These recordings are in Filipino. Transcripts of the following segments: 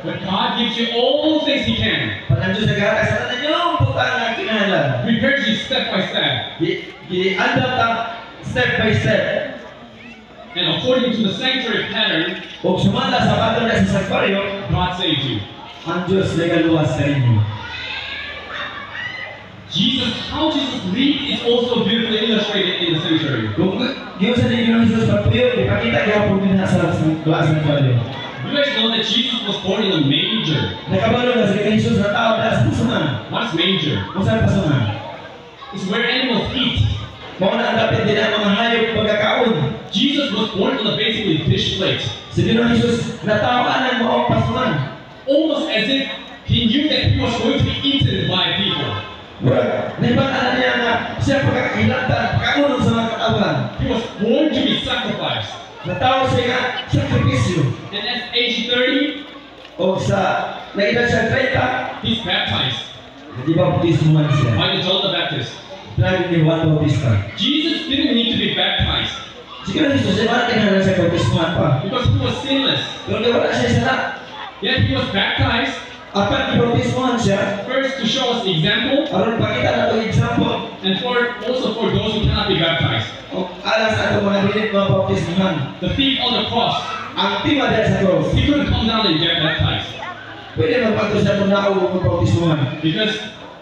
But God gives you all things He can. Prepares you step by step. And according to the sanctuary pattern, God saved you. How Jesus lived is also beautifully illustrated in the sanctuary. You guys know that Jesus was born in a manger. What's manger? It's where animals eat. Jesus was born on a basically dish plate. Almost as if He knew that He was going to be eaten by people. He was born to be sacrificed. And at age 30, He's baptized by the John the Baptist. Jesus didn't need to be baptized because He was sinless. Yet He was baptized first to show us the example, and also for those who cannot be baptized. The thief on the cross, he couldn't come down and get baptized because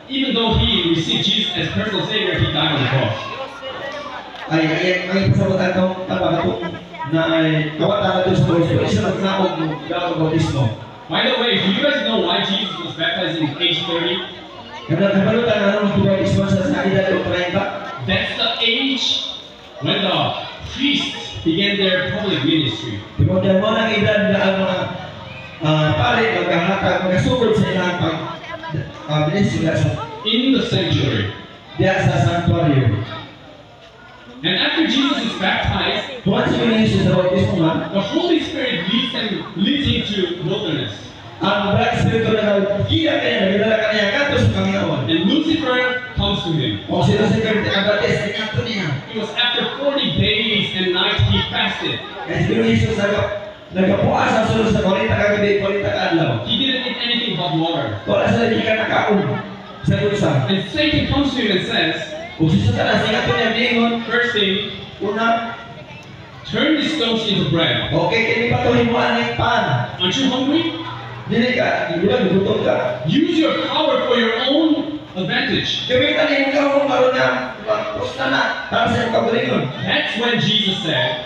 even though he received Jesus as personal Savior, he died on the cross. By the way, do you guys know why Jesus was baptized at age 30? That's the age when the priests began their public ministry. In the sanctuary. And after Jesus is baptized, the Holy Spirit leads him to wilderness. And Lucifer comes to him. It was after 40 days and nights he fasted. He didn't eat anything but water. And Satan comes to him and says, first thing, turn these stones into bread. Aren't you hungry? Use your power for your own advantage. That's when Jesus said,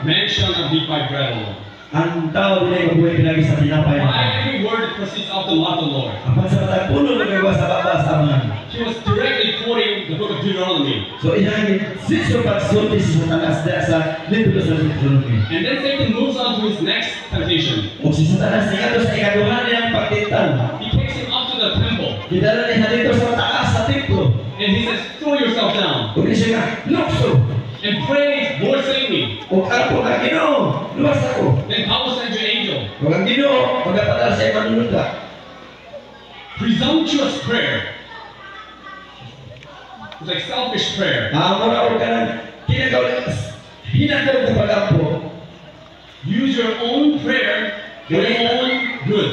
man shall not live by bread alone. By every word that proceeds out the mouth of the Lord. He was directly quoting the book of Deuteronomy. And then Satan moves on to his next temptation. He takes him up to the temple. And he says, throw yourself down. And pray, Lord save me. Then God will send you an angel. Presumptuous prayer. It's like selfish prayer. Use your own prayer for your own good.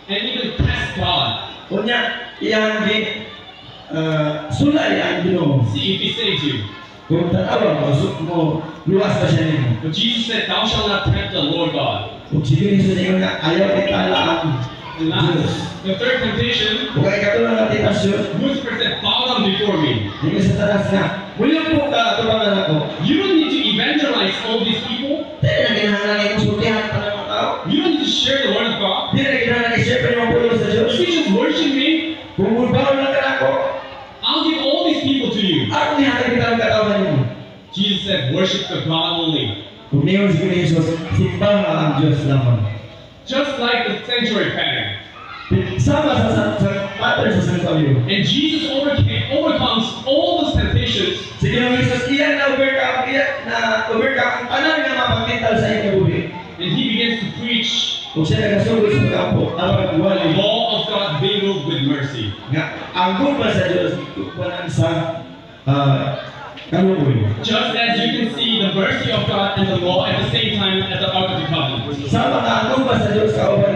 And even test God. See if He saves you. But Jesus said, thou shalt not tempt the Lord God. And last, the third temptation, Lucifer said, bow down before me. You don't need to evangelize all these people. You don't need to share the word of God. If you just worship me, I'll give all these people to you. Jesus said, worship the God only. Just like the sanctuary pattern. And Jesus overcomes all those temptations. And He begins to preach the law of God mingled with mercy. kaluoy. Just as you can see the mercy of God and the law at the same time at the Ark of the Covenant. Sama ka aguma sa Diyos kauban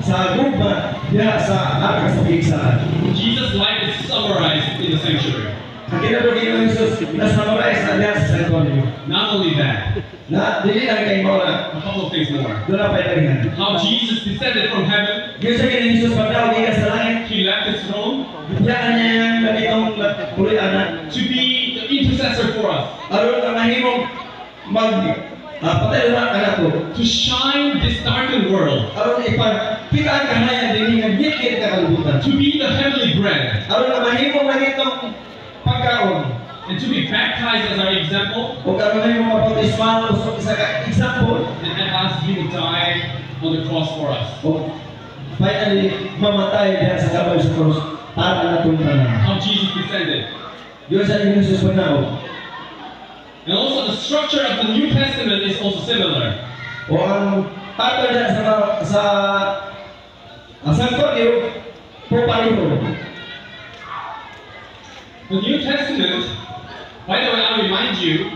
sa aguma diha sa arka sa pigsahan. Jesus' life is summarized in the sanctuary. Ang kinabuhi ng Jesus na-summarize na diha sa sanctuary. Not only that, Na dili lang kay mo na a couple of things more. doon na pailagan. How Jesus descended from heaven, Diyos sa kini Jesus pagdaw gikan sa langit. he left his throne Diyan niya yung ganitong pulianan. to be the intercessor for us, Aron ka mahimong patay na ka na to. to shine this darkened world, Aron ipagpitaan ka na yan din nga gikit ka kalubutan. to be the heavenly bread, Aron ka mahimong ganitong pagkaon. and to be baptized as our example, O karon mahimong mabautisman o sa isa ka example. and at last he would die on the cross for us. O finally mamatay diyan sa kabay sa krus para na itong tanan. How Jesus descended. Diyos sa inyo Jesus panaw. And also the structure of the New Testament is also similar. O ang pattern diyan sa Santuario po palihog. The New Testament, by the way, I remind you,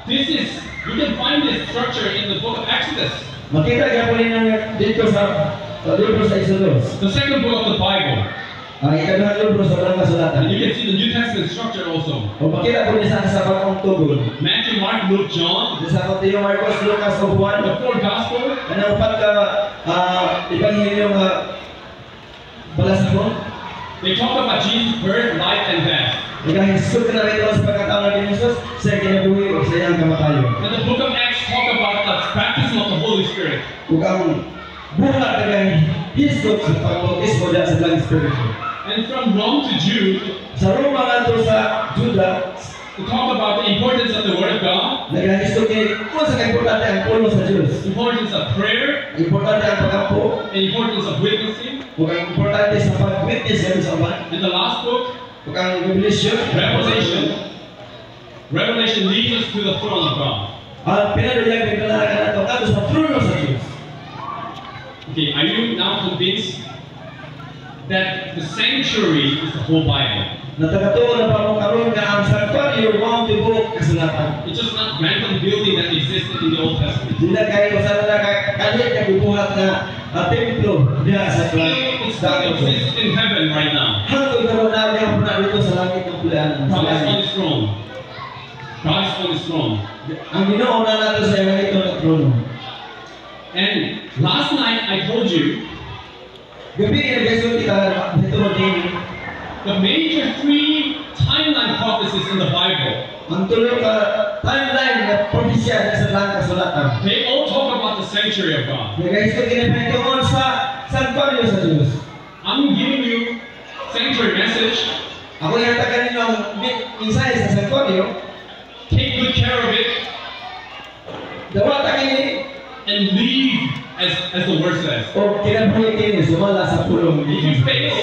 you can find this structure in the book of Exodus, Makita niya po ninyo dito sa libro sa Exodus. the second book of the Bible. Ang ikaduhang libro sa Walang Kasulatan. And you can see the New Testament structure also. O makita po niya sa bagong tugod. Matthew, Mark, Luke, John, Sa Mateo, Marcos, Lucas, o Juan. the four Gospels, Ano upat ka Ebanghelyo nga balasahon? they talk about Jesus' birth, life, and death. Nagkahisod ka na rin sa pagkataon ng Jesus sa kinabuhi o sa iyang kamatayon. And the book of Acts talk about the baptism of the Holy Spirit. Kung ang buhat na kay hisod sa pagbautismo dyan sa Holy Spirit. And from Rome to Jude, Sa Roma nga to sa Juda, to talk about the importance of the Word of God, nagkahisod kay kung sa kaimportante ang puno sa Diyos. importance of prayer, Importante ang pag-ampo, and importance of witnessing. kung ang importante sa pag-witness sa sa uban, And the last book, kung ang revelation, Revelation leads us to the throne of God. ang pinaduyag ng kailangan nato ato sa trono sa Diyos. Okay, are you now convinced that the sanctuary is the whole Bible? Natagatuon na pa mo karon nga ang sanctuary mao tibuok kasulatan. It's just not random building that existed in the Old Testament. Dili kay usa na kalit nga gibuhat na templo diha sa It still exists in heaven right now. hangtod karon na diha na dito sa langit ng pulaan. God is on his throne. God is on his throne. Ang Ginoo na nato sa langit ng trono. And last night I told you Gabi nagayso kita dito din the major three timeline prophecies in the Bible. ang tulo ka timeline nga propesya sa langit kasulatan. They all talk about the sanctuary of God. Nagayso kinapintuon sa sanctuary sa Diyos. I'm giving you sanctuary message. Ako yung taga ninyo ang mensahe sa sanctuary. Take good care of it Dawa tayo and leave as the word says. o kinabuhi kini sumala sa pulong. If you fail,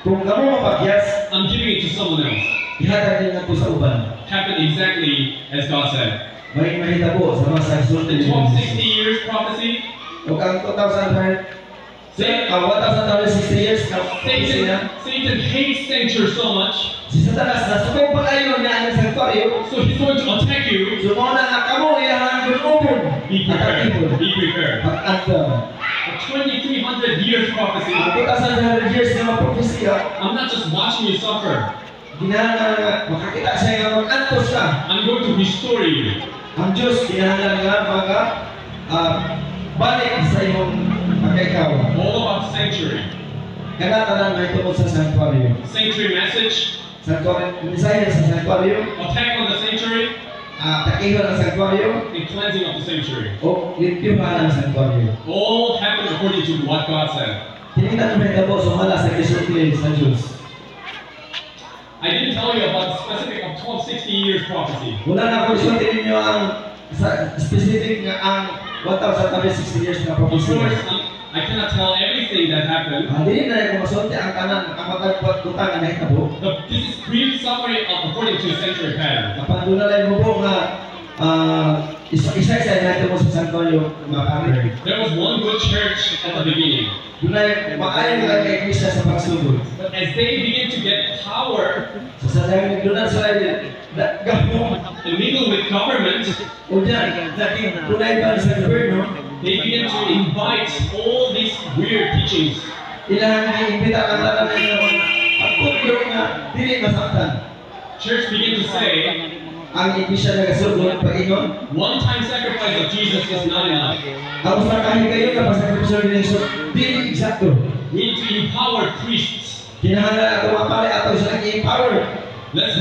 Kung kamo mapagyas, I'm giving it to someone else. ihatag din nato sa uban. Happen exactly as God said. May mahitabo sa mga sultan The ni 1260 years prophecy, O kang 1,060 years na siya. Satan hates sanctuary so much, Si Satanas na sukong pag-ayon niya ang sanctuary. so he's going to attack you. Sumuna nga kamo iyahan gulubon. Be prepared. Be prepared. Pag-anta. A 2,300 years prophecy. Ang 2,100 years na mga propesya, I'm not just watching you suffer. ginahanglan nga makakita siya nga mag-antos ka. I'm going to restore you. Ang Diyos ginahanglan nga balik sa iyong pagkaikaw. All about sanctuary. Kanatanan na ito sa sanctuary. Sanctuary message. Sanctuary, mensahe sa sanctuary, Attack on the sanctuary. takihan ang sanctuary, And cleansing of the sanctuary. o limpyuhan ang sanctuary. All happen according to what God said. Tinignan mo ito sumala sa kisulti sa Diyos. I didn't tell you about the specific of 1260 years prophecy. Wala na ako isulti ninyo ang specific nga ang 1,060 years na Of course, prophecy. I cannot tell everything that happened. Dili na yung masulti ang kanan, ang matagpag-utang na nahitabo. But this is brief summary of according to sanctuary pattern. Kapag doon na lang mo po nga Isa-isa natin mo sa Santo yung mga pamilya. There was one good church at the beginning. Dunay maayon nga kay Krista sa pagsugod. But as they begin to get power Sa sadang dunay sila gahmo and mingle with government, o diyan naging dunay ba sa gobyerno they begin to invite all these weird teachings. ilang giimbita ang tanan nila ang pagkulo nga dili masaktan. Church begin to say, Ang iglesia nagasugod pag-ingon one-time sacrifice of Jesus is not enough. ang sa kahigayon nga pasakripisyon ni Jesus dili eksakto. We need to empower priests. Kinahanglan ato mapali ato sa i-empower. Let's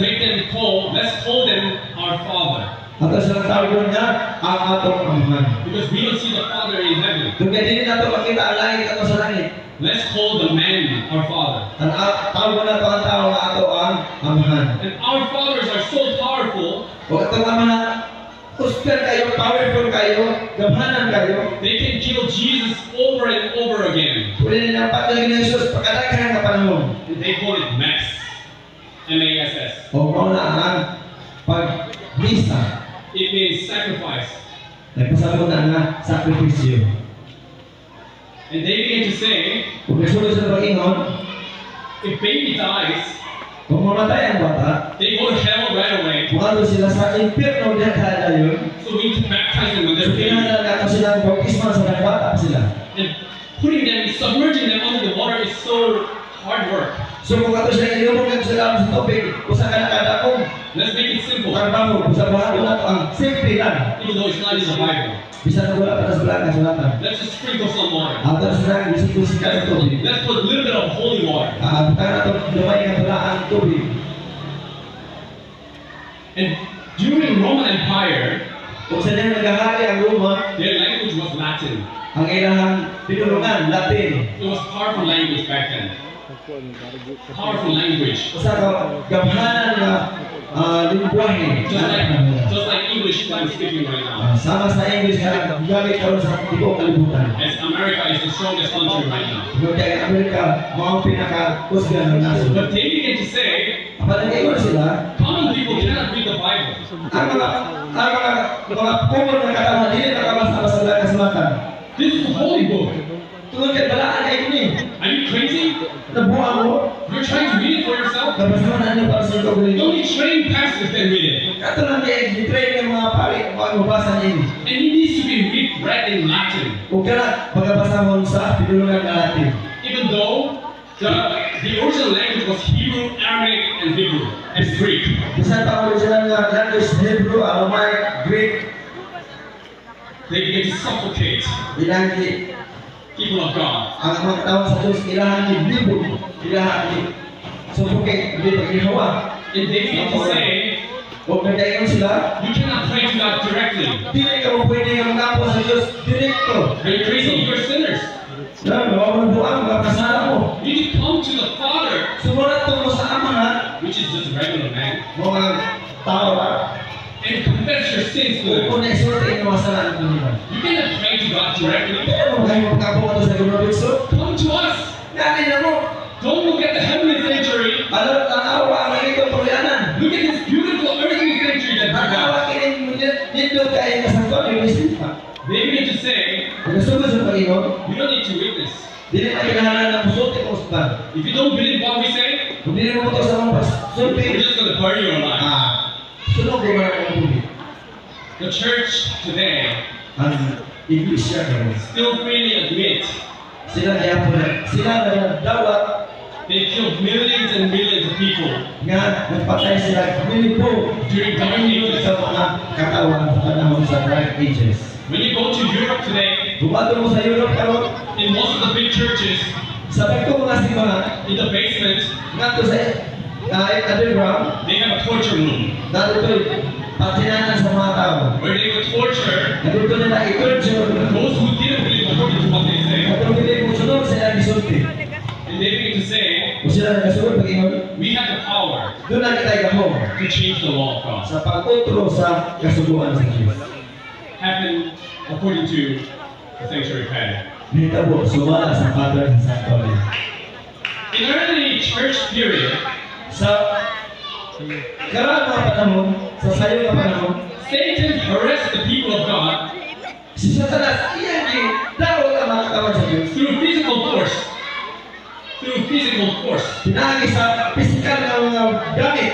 call them our Father. Ato sa tawag nga ang atong amahan. Because we don't see the Father in heaven. Kung kaya dili nato makita ang langit ato sa langit. Let's call the man our Father. Ang tawag na to ang tao nga ato ang amahan. And our fathers are so powerful, O atong amahan, usper kayo, powerful kayo, gamhanan kayo. they can kill Jesus over and over again. Pwede na patay ni Jesus pagkadaghan nga panahon. And they call it Mass. M-A-S-S. O mauna ang pagbisa. It means sacrifice. Nagpasabot na nga sakripisyo. And they begin to say, Kung nasulod sa pag-ingon, if baby dies, kung mamatay ang bata, they go to hell right away. bumato sila sa impyerno diyan kada yun. So we need to baptize them when So they're baby. kinahanglan nato silang bautismo sa mga bata pa sila. And putting them, submerging them under the water is so hard work. So kung ato sila ilubog nato sila sa tubig, usa ka na kada kung Let's make it simple, trabaho, usa bahado nato ang simple lang. even though it's not in the Bible. Bisa na wala pa sa blanca sulatan. Let's just sprinkle some water. Ato sila bisik-bisik ka sa tubig. Let's put a little bit of holy water. Bukan nato lumay nga tulaan tubig. And during Roman Empire, Kung sa nang naghahari ang Roma, their language was Latin. ang ilang pinulungan, Latin. It was powerful language back then. Powerful language. Usa ka gamhanan nga lingwahe. Just like English that I'm speaking right now. Sama sa English nga gamit karon sa tibok kalibutan. As America is the strongest country right now. Kaya ang Amerika mao ang pinaka-kusgan ng nasod. But they begin to say, Kapag nag-iwan sila, common people cannot read the Bible. ang mga kumon na katawan dili nakabasa-basa lang kasulatan. This is the holy book. Tungod kay balaan ay ini. Are you crazy? Nabuang mo, You're trying to read it for yourself? nabasa mo na ano para sa ito. Only trained pastors can read it. Kato lang niya, i-train ng mga pari, mga mabasa niya ini. And it needs to be read in Latin. Kung ka pagkabasa mo sa pinulungan na natin. Even though the original language was Hebrew, Aramaic, and Hebrew, and Greek. Bisan pa ang original nga language, Hebrew, Aramaic, Greek, They begin to suffocate ilang di, people of God. ang mga tao sa Diyos, ilahan ni Bibo, ilahan ni suffocate, hindi pag-ginawa. And they begin to say, Kung nagdayon sila, you cannot pray to God directly. dili ka mo pwede nga magtapo sa Diyos, direkto. Are you crazy? You're sinners. Mawawang buang, mga kasala mo. You need to come to the Father, Sumunod mo sa ama nga, which is just a regular man, mga tao ba? and confess your sins to Him. Kung naisulti ang mga kasalanan mo nila. You cannot pray to God directly. Pero kung kayo magkabong ito sa Ginoong Kristo, Come to us. natin na mo. Don't look at the heavenly sanctuary. Alam ang awa ang ganito pagyanan. Look at this beautiful earthly sanctuary that Ang we awa got. kinin dito kayo kasangkot yung isipa. They begin to say, Kung nasugod sa Panginoon, you don't need to witness. dili na kailangan ng musulti kung usban. If you don't believe what we say, Kung dili mo ito sa mga we're pasulti, just going to bury your life. sunog ko mga ang tubig. The church today Ang iglesia karon. still freely admit Sila na dawat they killed millions and millions of people nga nagpatay sila milipo during dark ages. sa mga katawan sa panahon sa Dark Ages. When you go to Europe today, Bumato mo sa Europe karon, in most of the big churches, sa pagko mga simbahan, in the basement, ngadto sa underground, they have a torture room ngadto patinanan sa mga tao. where they would torture Ngadto nila i-torture. those who didn't believe according to what they say. Ngadto nila imusunod sila gisulti. And they begin to say, Kung sila nagasunod pag-ingon, we have the power doon na kita gahom to change the law of God. sa pag-utro sa kasubuan sa Diyos. Happen according to the sanctuary pattern. Nitabo, sumala sa Father sa Santo. In early church period, Sa karang mga panahon, sa sayo na panahon, Satan harassed the people of God Si Satanas, iyan di, daw ang mga katawan sa Diyos. through physical force. Through physical force. Pinagi sa pisikal na mga gamit.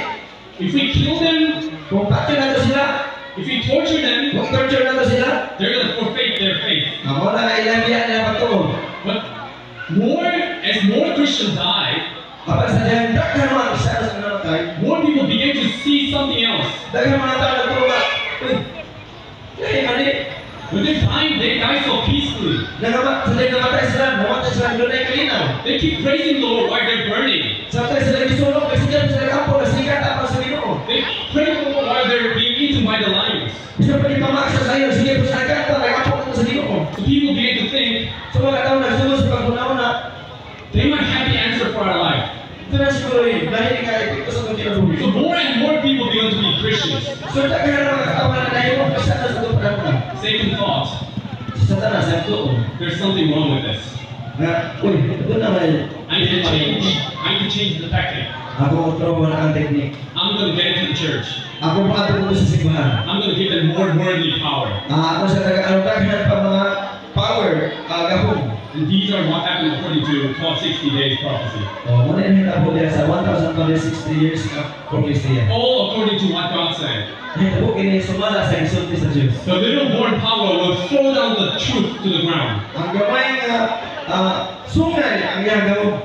If we kill them, Kung patyo na to sila, if we torture them, kung torture na to sila, they're going to forfeit their faith. ako na nga ilang yan na patuon. But as more Christians die, Kapag sa diyan, daghan mga Kristiyanos ang namatay, more people begin to see something else. daghan mga tao na tuwa, uy, mali. When they die so peacefully. Sa diyan namatay sila, doon ay kalinaw. They keep praising the Lord while they're burning. Samtay sila gisulong, kasi diyan sila kampo, nasikat ako sa Ginoo. They praise the Lord while they're being eaten by the lions. Bisa pa ipamaksa sa iyo, sige po sa kanta, nagkampo ko sa Ginoo. So people begin to think So mga tao nagsulong sa pagkunauna, they might have the answer for our life. ito na siguro yun, dahil ika-epekto sa kong kinabuhi. So more and more people begin to be Christians. So daghan na mga katawan na nahimong Kristiyanos sa itong panahon. Satan thought, Si Satanas, ang tuon. there's something wrong with this. Uy, ito naman. I need to change the tactic. Ako trobo na ang teknik. I'm going to get into the church. Ako paatong ko sa simbahan. I'm going to give them more worldly power. Ako sa taga-alugaghan pa mga power, gahong. And these are what happened according to 1260 days prophecy. Muna yung hitabo diya sa 1,260 years na propesya. All according to what God said. Hitabo kini sumala sa insulti sa Diyos. The little born power will throw down the truth to the ground. Ang gamay nga sungay ang iyang gawong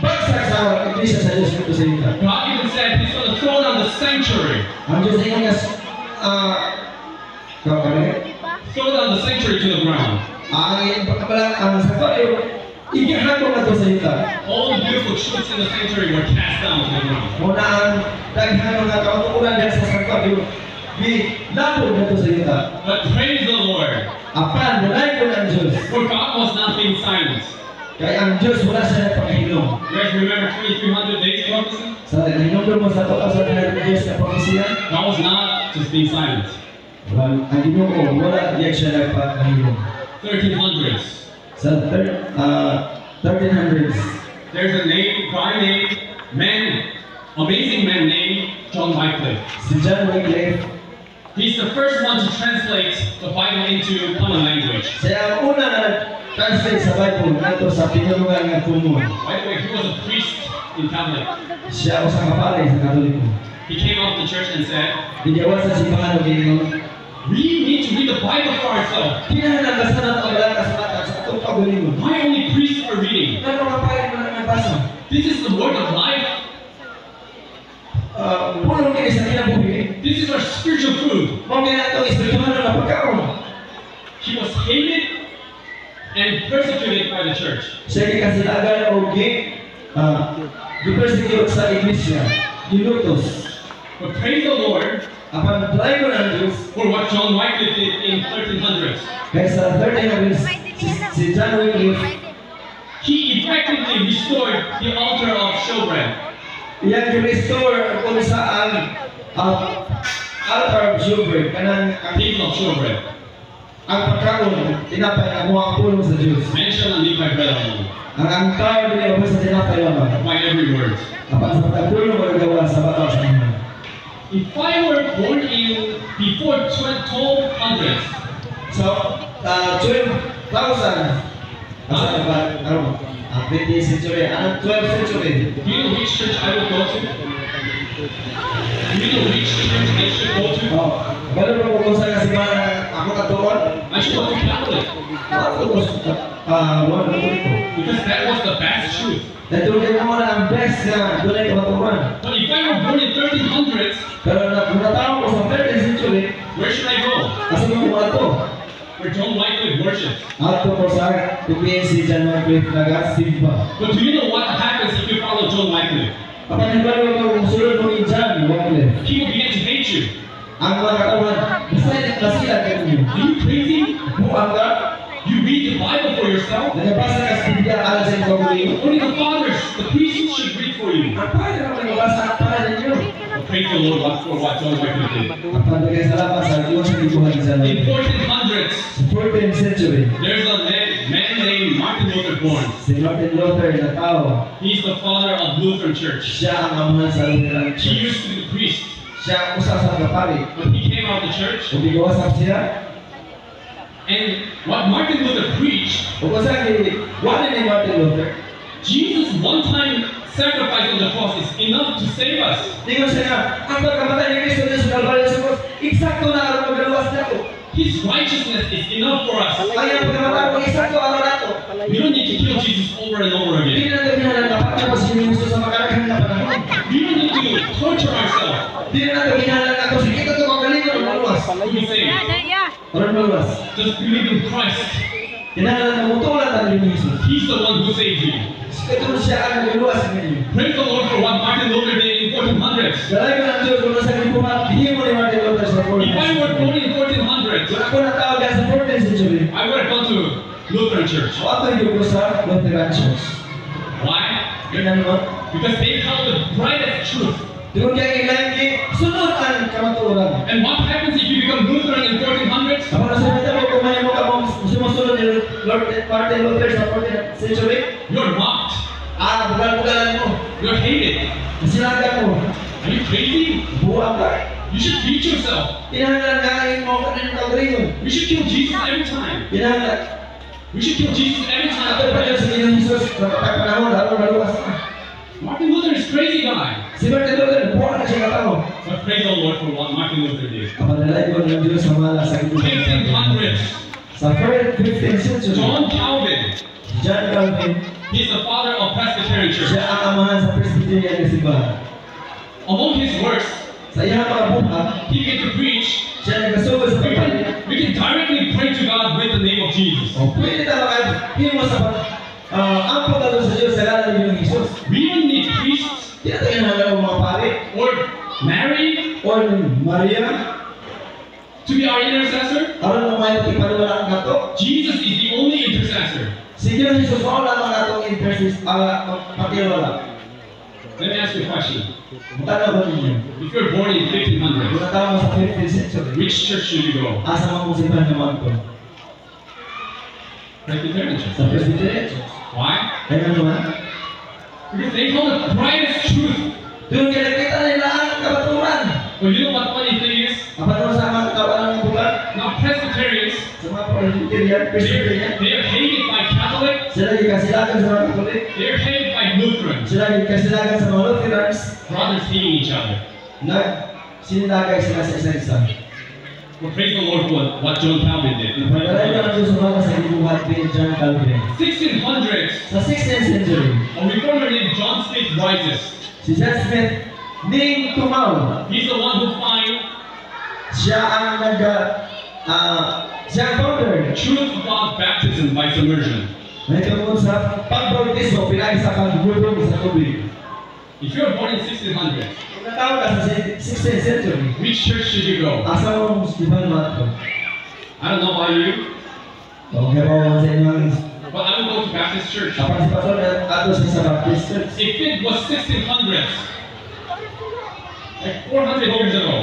bagsak sa iglesia sa Diyos kito sa ita. God even said He's going to throw down the sanctuary. Ang Diyos ay nga Throw down the sanctuary to the ground. ang pagkabalang ang sakto igahan mo na to sa ita. All the beautiful truths in the sanctuary were cast down to the ground. Muna ang daghan mga kautukulan diyan sa sakto labog na to sa ita. But praise the Lord, Apan, mulay ko ng Diyos. for God was not being silent. Kaya ang Diyos wala siya nagpakahilom. You guys remember 2,300 days prophecy? Sa hinumdum mo sa to sa Diyos na propesya, God was not just being silent. ang Ginoo wala diyan siya nagpakahilom. 1300s. Sa 1300s, There's a amazing man named John Wycliffe. si John Wycliffe, He's the first one to translate the Bible into common language. siya ang una na translate sa Bible nato sa pinulungan nga kumon. By the way, he was a priest in Catholic. Siya usang kapalay sa Katoliko. He came out of the church and said, Diyawan sa simbahan o Ginoo, we need to read the Bible for ourselves. kinahanglan basahan ang balak sa mata sa atong pagalingon. Why only priests are reading? Ano mga palit mo na nabasa? This is the word of life. Pulong kini sa kinabuhi. This is our spiritual food. Mao kaya atong espirituhan na pagkaon. He was hated and persecuted by the church. Siya gikasilagan o gipersecute sa iglesia, gilutos. But praise the Lord Apan try ko ng Diyos, for what John Wycliffe did in 1300s. kaya sa 1300s, si John Wycliffe, He effectively restored the altar of showbread. iyang gi-restore kung saan altar of showbread, kanang People of showbread. ang pagkaon, tinapay ang mga pulong sa Diyos. Man shall not live by bread alone, Ang tao din ay sa tinapay lamang. but by every word. Apan sa pagpulong magagawa sa bataw sa mga. If I were born in before 1200s, So, 12,000, asa ba, ano, 20th century, 12th century. do you know which church I would go to? Do you know which church I should go to? Baru mo kung saan kasi mga ako katuon, I should go to Catholic. wala ko ito. Because that was the best truth. Natulog mo na ang best na doon ay katuon. But if I were born in 1300s, Pero kung natawag ko sa 13th century, where should I go? kasi mo mga to. Where John Wycliffe worships. Ato ko sa PPNC John Wycliffe nagasimba. But do you know what happens if you follow John Wycliffe? Kapag nagbago ko kung sulod mo ni John Wycliffe, People begin to hate you. ang mga katawan, basta sila kayo. Are you crazy? Mukhang ka, You read the Bible for yourself? nagabasa ka sa Biblia alas sa ikaw muli. Only the fathers, the priests should read for you. Ang pwede naman nagabasa ang pangalan niyo. Praise the Lord for what John Wycliffe did. Ang pagdagay salamat sa Diyos sa ikuhan ni John In Wycliffe. 1400s, Sa 14th century, there's a man named Martin Luther born. si Martin Luther na tao, He's the father of Lutheran Church. siya ang amahan sa Lutheran He Church. used to be the priest. siya usa sa mga pari. When he came out of the church, Kung gigawas siya, and what Martin Luther preached, kung usa wala ni Martin Luther, Jesus' one-time sacrifice on the cross is enough to save us. tingnan siya nga, ang pagkamatay ni Kristo sa Kalbaryo sa cross, eksakto na ang magaluwas na ako. His righteousness is enough for us. Kaya ang pagkamatay ko, eksakto ano na ito. We don't need to kill Jesus over and over Hindi again. na natin hinalang kapag na si Kristo sa makaraghan na panahon. We don't need to torture ourselves Hindi na natin hinalang ako, sige ito magaling ko ng maluwas. to be saved. Parang maluwas. Just believe in Christ. Hinalang na mutulan ang ni Jesus. He's the one who saves you. Ito siya ang magaluwas sa inyo. Praise the Lord for what Martin Luther did in 1400s. Galay ko ng Diyos kung nasa lipunan, hindi mo ni Martin Luther sa 14th If I were century. born in 1400s, Kung ako natawag sa 14th century, I would have gone to Lutheran Church. so ato yung ko sa Lutheran Church. Why? Ganyan mo? Because they held the brightest truth. Doon kaya kailangan sunod ang kamatuoran. And what happens if you become Lutheran in 1400s? Kapag nasunod mo, kumain mo ka mong sumusunod ni Martin Luther sa 14th century, You're mocked. bugal-bugalan mo, You're hated. masinagan mo, Are you crazy? buwang ka. You should beat yourself. Kinahanglan kain mo ka rin ng ringon. We should kill Jesus every time. Kinahanglan. We should kill Jesus every Ato pa time. yun sa Ginoong Jesus, sa panahon, lalo maluwas na. Martin Luther is a crazy guy. Si Martin Luther, buwang na siya katao. But praise the Lord for what Martin Luther did. Kapadalay ko ng Diyos sa mala sa 1500s. Sa 15th century, John Calvin. John Calvin, He's the father of Presbyterian Church. siya ang amahan sa Presbyterian na simbahan. Among his works, Sa iyang mga buhat, he began to preach. siya nagkasugo sa pagpalit. We can directly pray to God with the name of Jesus. O pwede na makahimo sa ampot na sa Diyos sa ngalan ng Ginoong Jesus. We don't need priests Di natin hinahanap ang mga pare or Mary o Maria, to be our intercessor. aron mo may ipaniwala ang nato. Jesus is the only intercessor. Si Ginoong Jesus mao lamang natong intercessor patiwala. Let me ask you a question. Mutana ba ninyo? If you're born in 1500, Kung natawag mo sa 15th century, which church should you go? asa mga musipan naman ko? Presbyterian Church. Sa Presbyterian Church. Why? Kaya naman, Because they hold the brightest truth. doon kaya nakita nila ang kabaturan. But you know what funny thing is? Kapag mo sa mga kawalan ng bulan, Now Presbyterians, sa mga Presbyterian, they're hated by Catholics, sila ikasilagan sa mga Katolik, they're hated by Lutherans. sila ikasilagan sa mga Lutherans, Brothers hating each other. sinilagay sila sa isa-isa. Well, praise the Lord for what John Calvin did. Pagkalay ka ng Diyos mga sa ibuhat ni John Calvin. 1600s, Sa 16th century, a reformer named John Smith rises. si John Smith, ning tumaw. He's the one who finds Siya ang siya ang founder. truth about baptism by submersion. May tungkol sa pagbautismo, pinay sa pagbulong sa tubig. If you're born in 1600s, Kung natawag ka sa 16th century, which church should you go? asa mo Stephen Matko? I don't know about you, Okay po sa inyong but I would go to Baptist church. kapag si Pastor ato sa Baptist Church. If it was 1600s, like 400 years ago,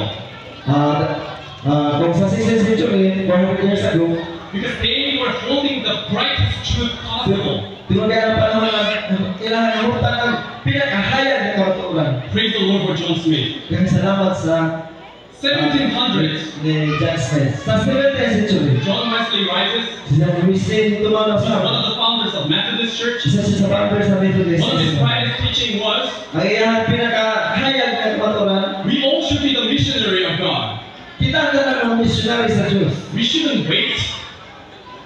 Kung sa 16th century, 400 years ago, because they were holding the brightest truth possible. tingnan kaya ng panahon na kailangan ng hutan ng pinakahayag na kabatulan. Praise the Lord for John Smith. Kaya salamat sa 1700s, ni John Smith. Sa 17th century, John Wesley rises. si John Wesley tumaw He's one sa of the founders of Methodist Church. isa siya sa founders ng Methodist. One of his brightest teaching was, Ang iyang pinakahayag na kabatulan, we all should be the missionary of God. kita ang mga missionary sa Diyos. We shouldn't wait.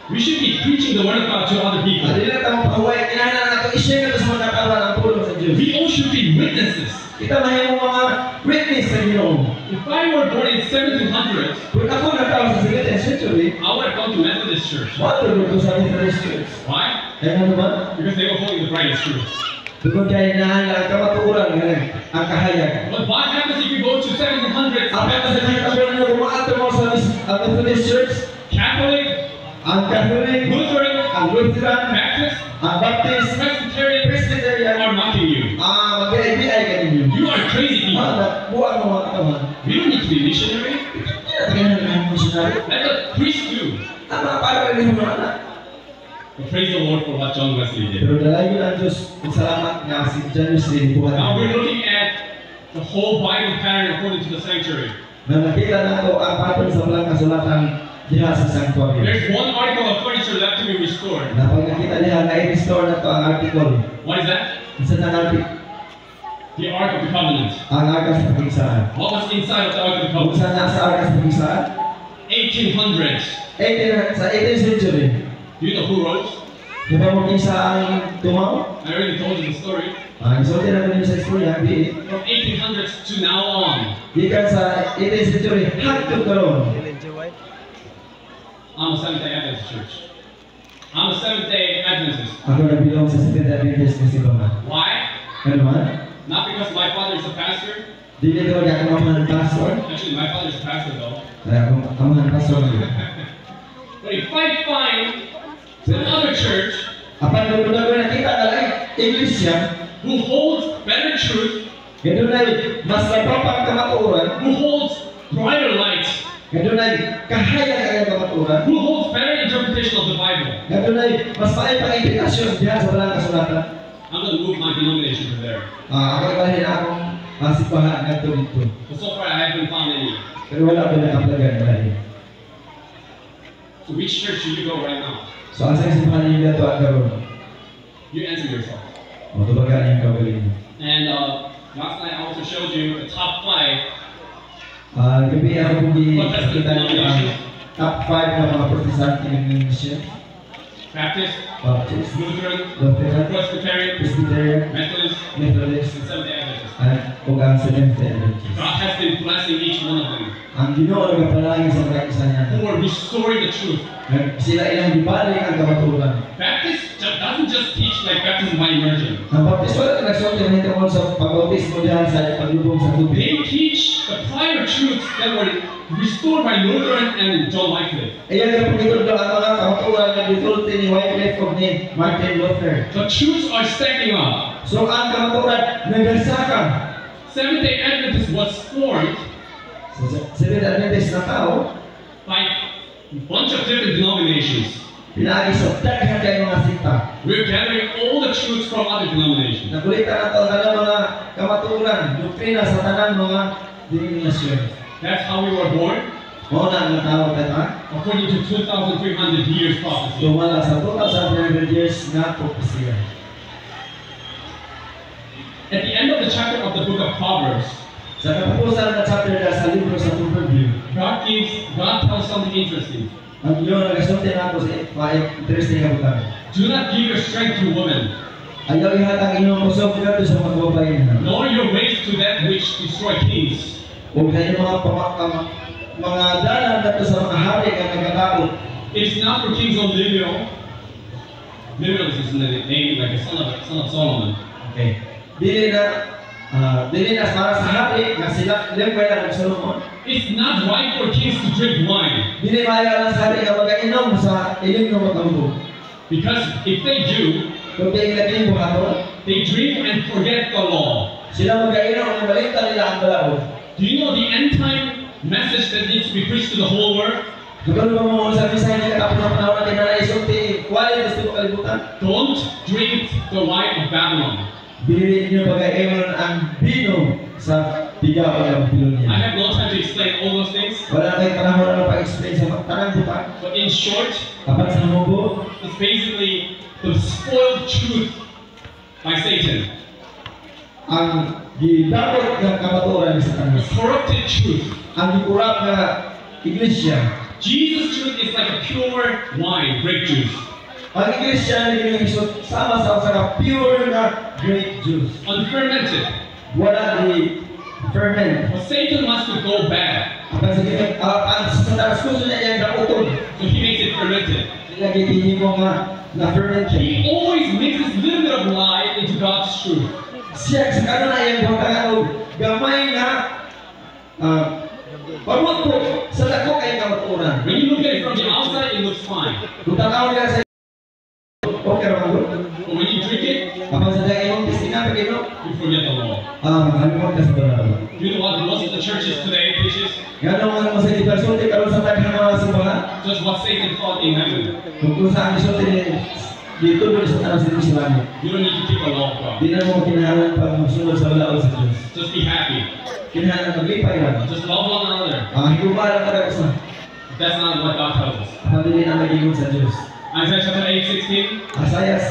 We should be preaching the word of God to other people. At hindi na tayo pahuway, kailangan na ito i-share ito sa mga katawan ang tulong sa Diyos. We all should be witnesses. Kita mahimong mga witness sa Ginoo. If I were born in 1700s, Kung ako natawag sa 17th century, I would have gone to Methodist Church. wato ko sa Methodist Church. Why? Kaya ano naman, Because they were holding the brightest truth. doon kaya inahangal ang kamatuuran ngayon, ang kahayag. But what happens if you go to 1700s? Ang kata sa mga katawan na kumaato mo sa Methodist Church, Catholic, ang Catholic, Lutheran, ang Lutheran, Baptist, ang Baptist, Presbyterian Presbyterian, are mocking you. mag-IBI ka ninyo. You are crazy people. Buwan mo mga katawan. We don't need to be missionary. Tingnan mo ang missionary. Let the priest do. Ang mga parang rin mo na. But praise the Lord for what John Wesley did. Pero dalayo ang Diyos, kung salamat nga si John Wesley, buwan Now we're looking at the whole Bible pattern according to the sanctuary. Na nakita nato ang pattern sa walang kasulatan diha sa sanctuary. There's one article of furniture left to be restored. Na pag nakita niya na i-restore na to ang article. What is that? Isa na article. The Ark of the Covenant. Ang arkas ng pagigsaan. What was inside of the Ark of the Kung Covenant? saan nasa arkas ng pagigsaan? 1800s. Sa 18th century. Do you know who wrote? Di ba mo kisa ang tumaw? I already told you the story. Isulti na ko sa istorya, hindi. From 1800s to now on. Gikan sa 18th century, hangtod karon. I'm a Seventh-day Adventist church. I'm a Seventh-day Adventist. Ako nagbilong sa Seventh-day Adventist ng Sibaman. Why? Ano man? Not because my father is a pastor. Dili ko niya ako mamahan ng pastor. Actually, my father is a pastor though. Kaya ako mamahan ng pastor. But if I find some other church Apan kung na ko nakita na lang, English siya, who holds better truth, gano'n na mas napapang kamaturan, who holds brighter light, gano'n na kahayag ang kamaturan, who holds better interpretation of the Bible, gano'n na mas maay pang implikasyon diyan sa walang kasulatan. I'm going to move my denomination to there. Ako ibahin na akong sipahan ng dito. But so far, I haven't found any. Pero wala ko nakaplagan dahil. So which church should you go right now? So asa yung sipahan niyo dito ang karoon? You answer yourself. O tubagan yung kagaling. And last night I also showed you the top 5. Gabi ako kung kita niyo ang top 5 na mga protestante ng mission. Baptist, Baptist, Lutheran, Lutheran, Presbyterian, Presbyterian, Methodist, Methodist, and Seventh-day Adventist. at kung ang Seventh-day Adventist. God has been blessing each one of them Ang Ginoo ay kapalangin sa mga isa niya. who are restoring the truth. Sila ilang gibalik ang kamaturan. Baptist doesn't just teach like baptism by immersion. Ang Baptist wala ka nagsuot ng hitapon sa pag-bautismo diyan sa paglubong sa tubig. They teach the prior truths that were restored by Lutheran and John Wycliffe. Ayan ang pagkitod ang mga kamaturan na ditulti ni Wycliffe o ni Martin Luther. The truths are stacking up. So ang kamaturan nagasaka. Seventh-day Adventist was formed So Seventh-day Adventist na tao, by a bunch of different denominations. pinaagi sa daghan kay mga sikta. We're gathering all the truths from other denominations. Nakulitan nato ang mga kamaturan, doktrina sa tanang mga denominasyon. That's how we were born, Mao na ang tao kita. according to 2,300 years prophecy. Tumala sa 2,300 years na propesya. At the end of the chapter of the book of Proverbs, Sa katapusan na chapter na sa libro sa Proverbs, God tells something interesting. ang Diyos nagasulti na ako sa interesting na butang. Do not give your strength to women, Ayaw ihatang inyong usok dito sa mga babae na. nor your ways to that which destroy kings. Huwag sa inyong mga dalan dito sa mga hari na nagkakaot. It is not for King Lemuel. Lemuel is his name, like a son of Solomon. Okay. Dili na para sa hari na sila Lemuel at Solomon. It's not right for kings to drink wine, Dili maya lang sa hari na mag-inom sa ilim ng matambog. because if they do, Kung di ilagin buhaton, they drink and forget the law. sila mag-inom ang balita nila ang balaod. Do you know the end time message that needs to be preached to the whole world? Kung ba mo sa misay niya kapag na panahon natin na naisulti, wala gusto ko kalibutan. Don't drink the wine of Babylon. Bilili niyo pag-inom ang bino sa tigaw ng Babylonia. I have no time to explain all those things, Wala tayong panahon na pag-explain sa tanang butang. but in short, Kapan sa mubo, it's basically the spoiled truth by Satan. ang gidamot ng kamaturan sa The Satanas. corrupted truth. Ang gikurap na iglesia. Jesus' truth is like a pure wine, grape juice. Ang iglesia na ginagawa sama sa pure na grape juice. Unfermented. Wala ni ferment. But Satan wants to go bad, Ang Satanas gusto niya yung kaputol. so he makes it fermented. Nagitihin mo nga na ferment siya. He always mixes a little bit of lie into God's truth. Siya sa kanon na yung butangan o gamay na pagmuto sa dako kay kamaturan. When you look at it from the outside, it looks fine. Butangan niya sa okay ra mo. But when you drink it, Kapag sa dagay mong tistingan kay no. you forget the law. Halimot ka sa balaro. You know what most of the churches today teaches? Gano'n mga masakit persulti karon sa daghang mga simbahan. Just what Satan thought in heaven. Kung saan isulti dito doon sa tanang sa langit. You don't need to keep the law of God. Di na mo kinahanglan pag magsunod sa wala sa Diyos. Just be happy. Kinahanglan maglipay lang. Just love one another. Higumalan ka rin sa That's not what God tells us. pamilya na magiging sa Diyos. Isaiah chapter 8:16. Asayas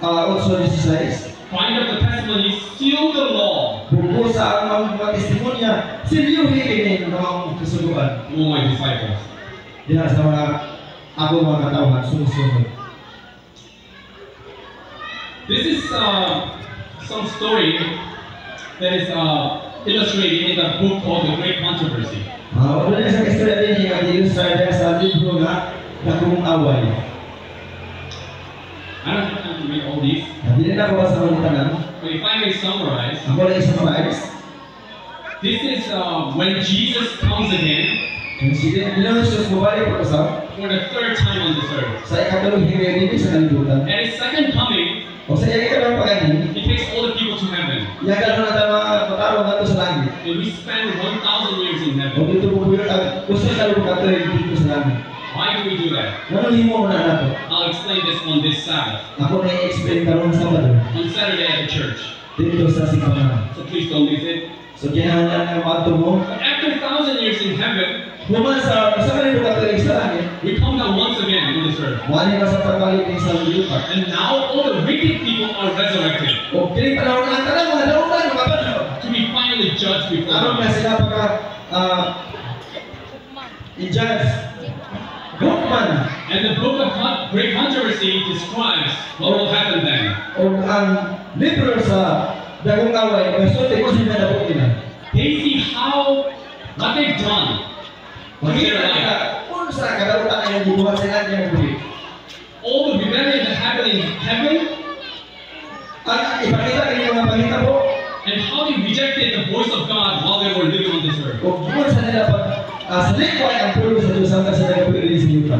8:16. Find out the testimonies, seal the law. Buko sa ang mga testimonya, silyuhi kini ng mga kasuguan. Oh, my disciples. Diha sa mga ako mga katawhan, sumusunod. This is some story that is illustrated in the book called The Great Controversy. Wala na sa istorya din yung ilustra sa libro nga Dakong Away. I don't have time to read all these, Hindi na ako basa ng tanan. but if I may summarize, Ako lang isang maayos. this is when Jesus comes again Kung sige, bilang Jesus mabalik po sa for the third time on this earth. ikatulong hingay din sa kalibutan. At his second coming, O sa ikatulong paganin, he takes all the people to heaven. yagal mo na tayo mga matarong nato sa langit. And we spend 1,000 years in O heaven. dito po gusto sa lugar nato dito sa langit. Why do we do that? Nanulimo mo na nato. I'll explain this on this Sabbath, Ako na i-explain karon sa Sabado on Saturday at the church. dito sa Sikamahan. So please don't miss it. So kinahanglan nga maadto mo. But after 1,000 years in heaven, Human sa kalibutan sa langit, we come down once again on this earth. wala na sa pagbalik ng sa lupa. And now all the wicked people are resurrected O kini panahon ang tanang mga dautan mga banyo. to be finally judged before Aron na God. sila pagka i-judge. Gukman. And the book of Great Controversy describes what will happen then. O ang libro sa Dagong Away, masulti ko sila na po nila. They see how what they've done with Makita their life. nila kung sa kadautan ay gibuhat sila niyang buhi. All the rebellion that happened in heaven, Ang ipakita kayo mga pangita po, and how they rejected the voice of God while they were living on this earth. o gibuhat sa nila pag sa likway ang pulo sa Diyos hanggang sa nagpuili sa yuta.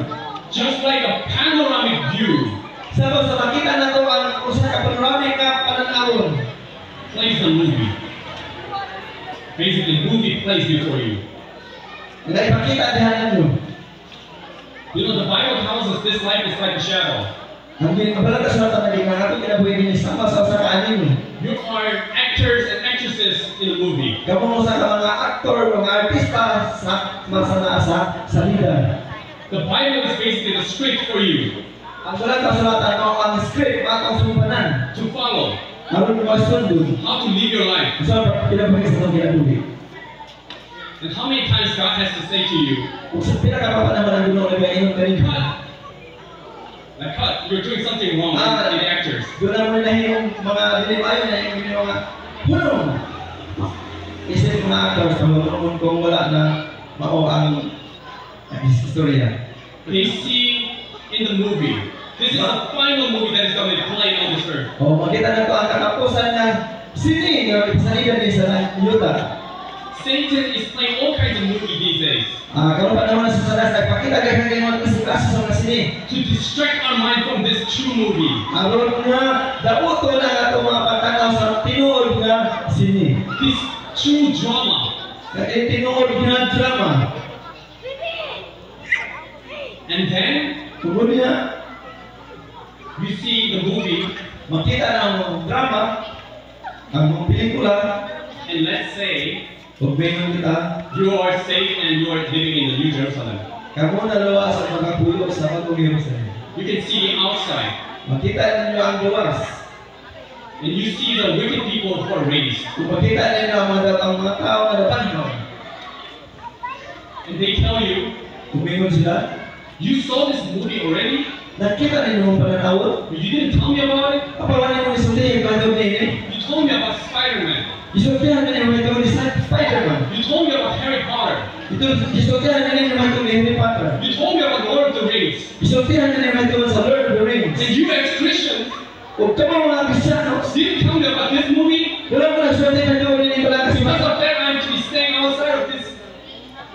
Just like a panoramic view Sabang sa makita na to ang usa ka panoramic nga pananawon. plays the movie. Basically, movie plays before you. Nga ipakita dihan ninyo. You know, the Bible tells us this life is like a shadow. Ang ginabala ka sa mga nga ato kinabuhi din sama sa usa ka anin. You are actors and actresses in a movie. Kamo sa ka mga aktor, mga artista sa masana sa salida. The Bible is basically the script for you Ang sulat ka sulatan mo ang script matang sumpanan. to follow, Aron mo sundod. how to live your life. Sa kinabuhi sa itong kinabuhi. And how many times God has to say to you, Kung sa pinakapapanahon ang gunong nagainom ka rin. cut! Like, cut, you're doing something wrong in the actors. Doon na mo nahimong mga dilimayo na yung mga hulong. Isip mga actors kung wala na mao ang istorya. They see in the movie, this is the final movie that is going to be played on this earth. O makita na to ang katapusan na sini nga isalida din sa yuta. Satan is playing all kinds of movies these days Karon pa naman sa salas nagpakita kay kang mga klase sa mga sini. to distract our mind from this true movie. Aron nga dauto na ato mga patanaw sa tinuod nga sini. This true drama. Kay tinuod nga drama. And then Tungod niya you see the movie, makita na ang drama, ang mga pelikula, and let's say kung mayroon kita, you are safe and you are living in the New Jerusalem. kamo nalawa sa mga puyo sa Bagong Jerusalem. You can see the outside, Makita ninyo ang luwas. and you see the wicked people who are raised, Kung makita ninyo ang mga tao na napanahon, and they tell you, kung mayroon sila, you saw this movie already, nakita ninyo ang pananawon, but you didn't tell me about it. kapawalan mo isulti yung panahon niya. You told me about Spider-Man. Isultihan ninyo ito ni Spider-Man. You told me about Harry Potter. Isultihan ninyo ito ni Harry Potter. You told me about Lord of the Rings. Isultihan ninyo ito sa Lord of the Rings. And you as Christians Kung kamo mga Kristiyanos, didn't tell me about this movie. wala mo nagsulti na doon ninyo pala kasi Because of that, I'm to be staying outside of this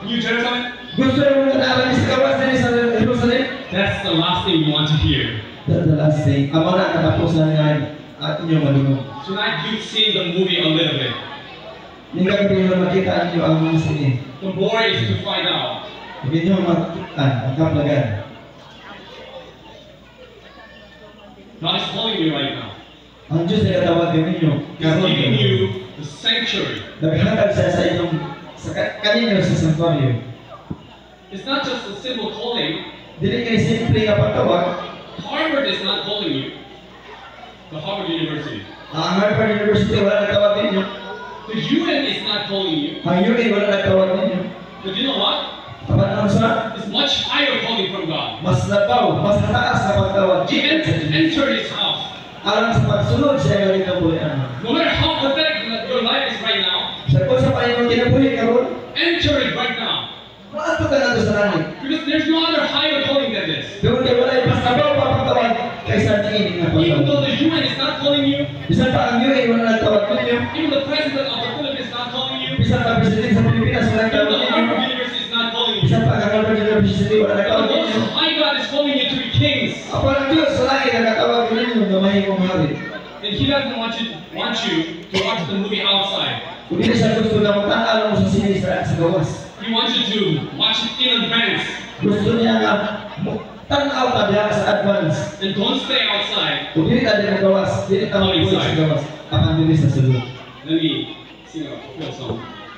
New Jerusalem. gusto mo na alam sa kawas na sa Jerusalem. That's the last thing you want to hear. That's the last thing. Amo na katapusan nga at inyong malunod. Tonight you've seen the movie a little bit. Hindi ka pinag makita niyo ang mga sini. The more is to find out. Hindi niyo makita ang kaplagan. God is calling me right now. Ang Diyos ay katawag ninyo. He's giving you the sanctuary. Naghatag siya sa inyong kanino sa santuario. It's not just a simple calling. Dili kay simple nga pagtawag. Harvard is not calling you. The Harvard University. Ang Harvard University wala nagtawag ninyo. The UN is not calling you. Ang UN wala nagtawag ninyo. But you know what? Kapan ang sa It's much higher calling from God. mas labaw, mas taas na pagtawag. Enter His house. Alang sa pagsunod sa iyong kinabuhian. No matter how pathetic your life is right now, Sa kung sa paninong kinabuhi karon, enter it right now. maato ka na to sa langit. Because there's no other higher calling than this. Doon kay wala mas labaw pa pagtawag kaysa tingin nga Even though pagtawag. the UN is not calling you, Bisan pa ang UN wala nagtawag ninyo. even the president of the Philippines is not calling you, Bisan pa presidente sa Pilipinas wala even nagtawag the ninyo. Harvard University is not calling you. Bisan pa ang Harvard University wala But nagtawag the ninyo. Most High God is calling you to be kings. Apa ang Diyos sa langit ang katawag ninyo na mahimong hari. And He doesn't want you to watch the movie outside. Kung hindi siya gusto na magtanaw mo sa sinis sa gawas. He wants you to watch it in advance. Gusto niya nga tanaw ka diha sa advance. And don't stay outside. Kung hindi ka din gawas, hindi ka magpulit sa gawas. Apan din sa sulod. Let me sing a real song.